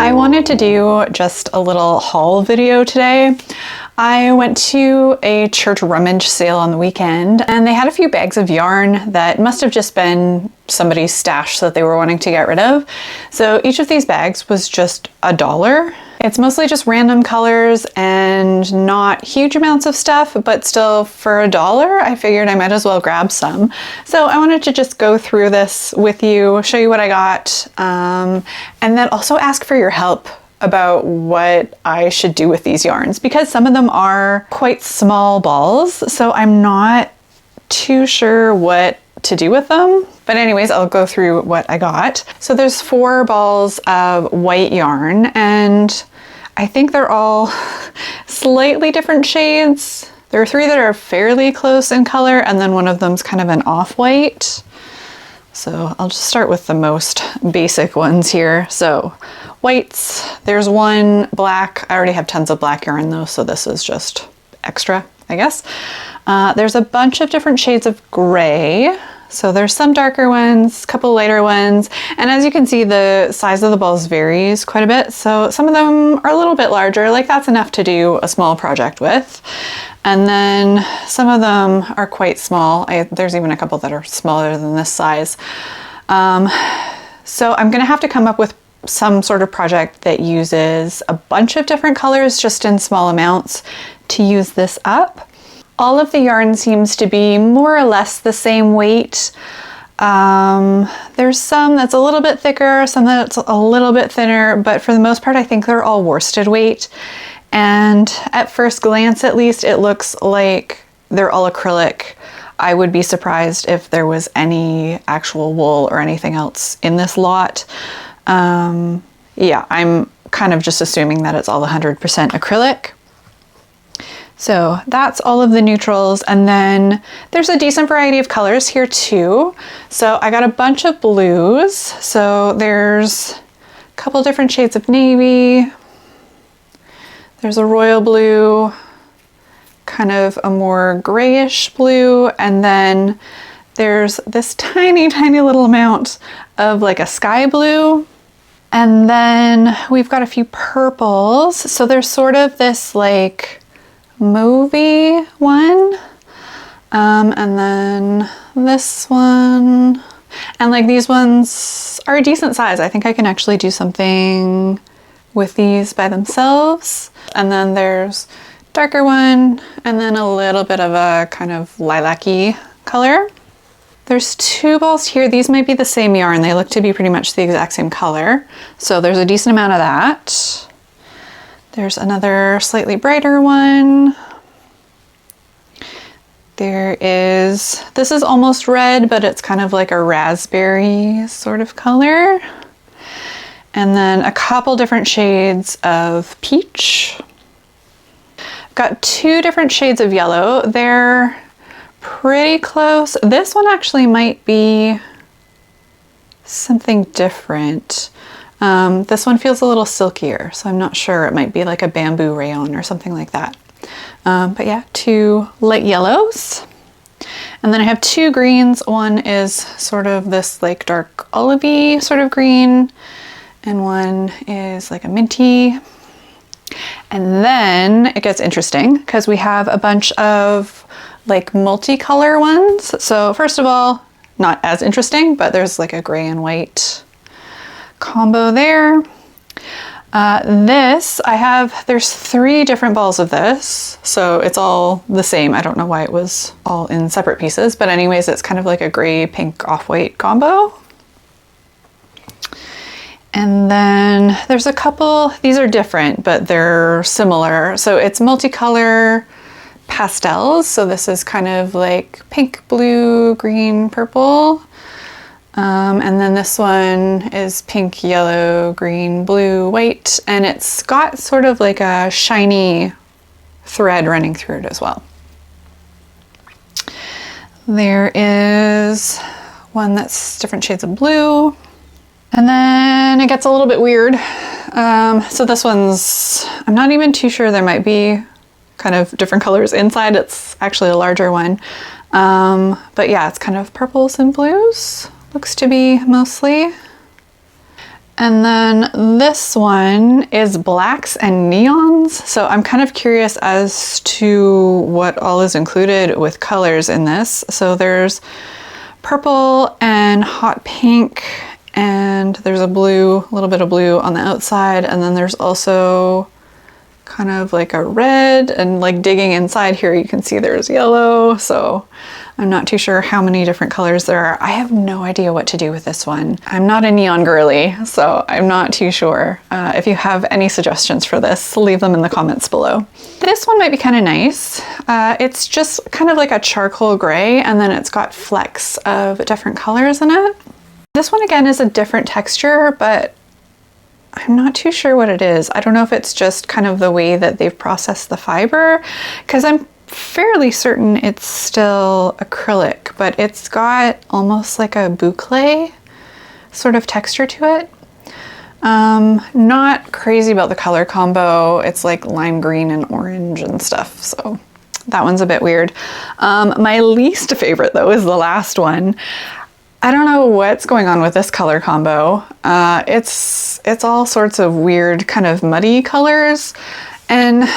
I wanted to do just a little haul video today. I went to a church rummage sale on the weekend and they had a few bags of yarn that must have just been somebody's stash that they were wanting to get rid of. So each of these bags was just $1. It's mostly just random colors and not huge amounts of stuff, but still for $1, I figured I might as well grab some. So I wanted to just go through this with you, show you what I got, and then also ask for your help about what I should do with these yarns, because some of them are quite small balls, so I'm not too sure what to do with them. But anyways, I'll go through what I got. So there's 4 balls of white yarn, and I think they're all slightly different shades. There are 3 that are fairly close in color, and then one of them's kind of an off-white. So I'll just start with the most basic ones here. So whites, there's 1 black. I already have tons of black yarn though, so this is just extra, I guess. There's a bunch of different shades of gray. So there's some darker ones, a couple lighter ones, and as you can see, the size of the balls varies quite a bit. So some of them are a little bit larger, like that's enough to do a small project with. And then some of them are quite small. There's even a couple that are smaller than this size. So I'm gonna have to come up with some sort of project that uses a bunch of different colors just in small amounts to use this up. All of the yarn seems to be more or less the same weight. There's some that's a little bit thicker, some that's a little bit thinner, but for the most part, I think they're all worsted weight. And at first glance, at least, it looks like they're all acrylic. I would be surprised if there was any actual wool or anything else in this lot. Yeah, I'm kind of just assuming that it's all 100% acrylic. So that's all of the neutrals, and then there's a decent variety of colors here too. So I got a bunch of blues. So there's a couple different shades of navy. There's a royal blue, kind of a more grayish blue, and then there's this tiny, tiny little amount of like a sky blue. And then we've got a few purples. So there's sort of this like mauvey one, and then this one, and like these ones are a decent size. I think I can actually do something with these by themselves. And then there's darker one, and then a little bit of a kind of lilac-y color. There's 2 balls here. These might be the same yarn. They look to be pretty much the exact same color. So there's a decent amount of that. There's another slightly brighter one. This is almost red, but it's kind of like a raspberry sort of color. And then a couple different shades of peach. I've got 2 different shades of yellow. They're pretty close. This one actually might be something different. This one feels a little silkier, so I'm not sure. It might be like a bamboo rayon or something like that. But yeah, 2 light yellows. And then I have 2 greens. One is sort of this like dark olivey sort of green, and one is like a minty. And then it gets interesting because we have a bunch of like multicolor ones. So first of all, not as interesting, but there's like a gray and white combo there. There's 3 different balls of this, so it's all the same. I don't know why it was all in separate pieces, but anyways, it's kind of like a gray, pink, off-white combo. And then there's a couple, these are different, but they're similar. So it's multicolor pastels. So this is kind of like pink, blue, green, purple. And then this one is pink, yellow, green, blue, white, and it's got sort of like a shiny thread running through it as well. There is one that's different shades of blue. And then it gets a little bit weird. So this one's, I'm not even too sure, there might be kind of different colors inside. It's actually a larger one. But yeah, it's kind of purples and blues. Looks to be mostly. And then this one is blacks and neons. So I'm kind of curious as to what all is included with colors in this. So there's purple and hot pink, and there's a blue, a little bit of blue on the outside. And then there's also kind of like a red, and like digging inside here, you can see there's yellow. So I'm not too sure how many different colors there are. I have no idea what to do with this one. I'm not a neon girly, so I'm not too sure. If you have any suggestions for this, leave them in the comments below. This one might be kind of nice. It's just kind of like a charcoal gray, and then it's got flecks of different colors in it. This one again is a different texture, but I'm not too sure what it is. I don't know if it's just kind of the way that they've processed the fiber, because I'm fairly certain it's still acrylic, but it's got almost like a boucle sort of texture to it. Not crazy about the color combo. It's like lime green and orange and stuff, so that one's a bit weird. My least favorite though is the last one. I don't know what's going on with this color combo. It's all sorts of weird kind of muddy colors, and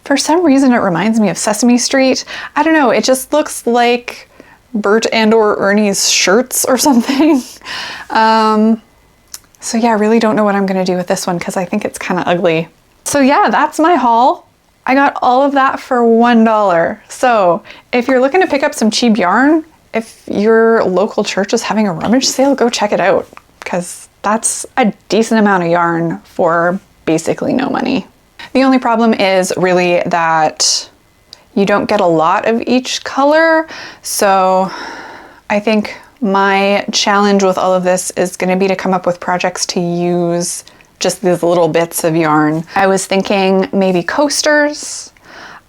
for some reason it reminds me of Sesame Street. I don't know, it just looks like Bert and or Ernie's shirts or something. So yeah, I really don't know what I'm gonna do with this one because I think it's kind of ugly. So yeah, that's my haul. I got all of that for $1. So if you're looking to pick up some cheap yarn, if your local church is having a rummage sale, go check it out, because that's a decent amount of yarn for basically no money. The only problem is really that you don't get a lot of each color. So I think my challenge with all of this is going to be to come up with projects to use just these little bits of yarn. I was thinking maybe coasters.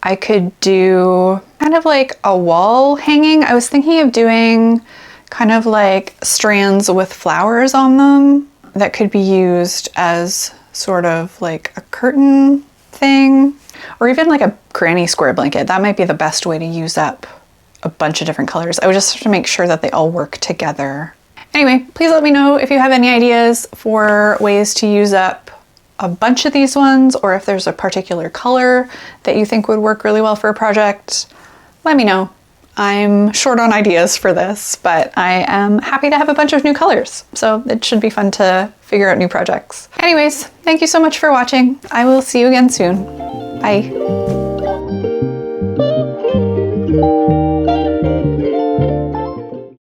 I could do kind of like a wall hanging. I was thinking of doing kind of like strands with flowers on them that could be used as sort of like a curtain thing, or even like a granny square blanket. That might be the best way to use up a bunch of different colors. I would just have to make sure that they all work together. Anyway, please let me know if you have any ideas for ways to use up a bunch of these ones, or if there's a particular color that you think would work really well for a project. Let me know. I'm short on ideas for this, but I am happy to have a bunch of new colors, so it should be fun to figure out new projects. Anyways, thank you so much for watching. I will see you again soon. Bye.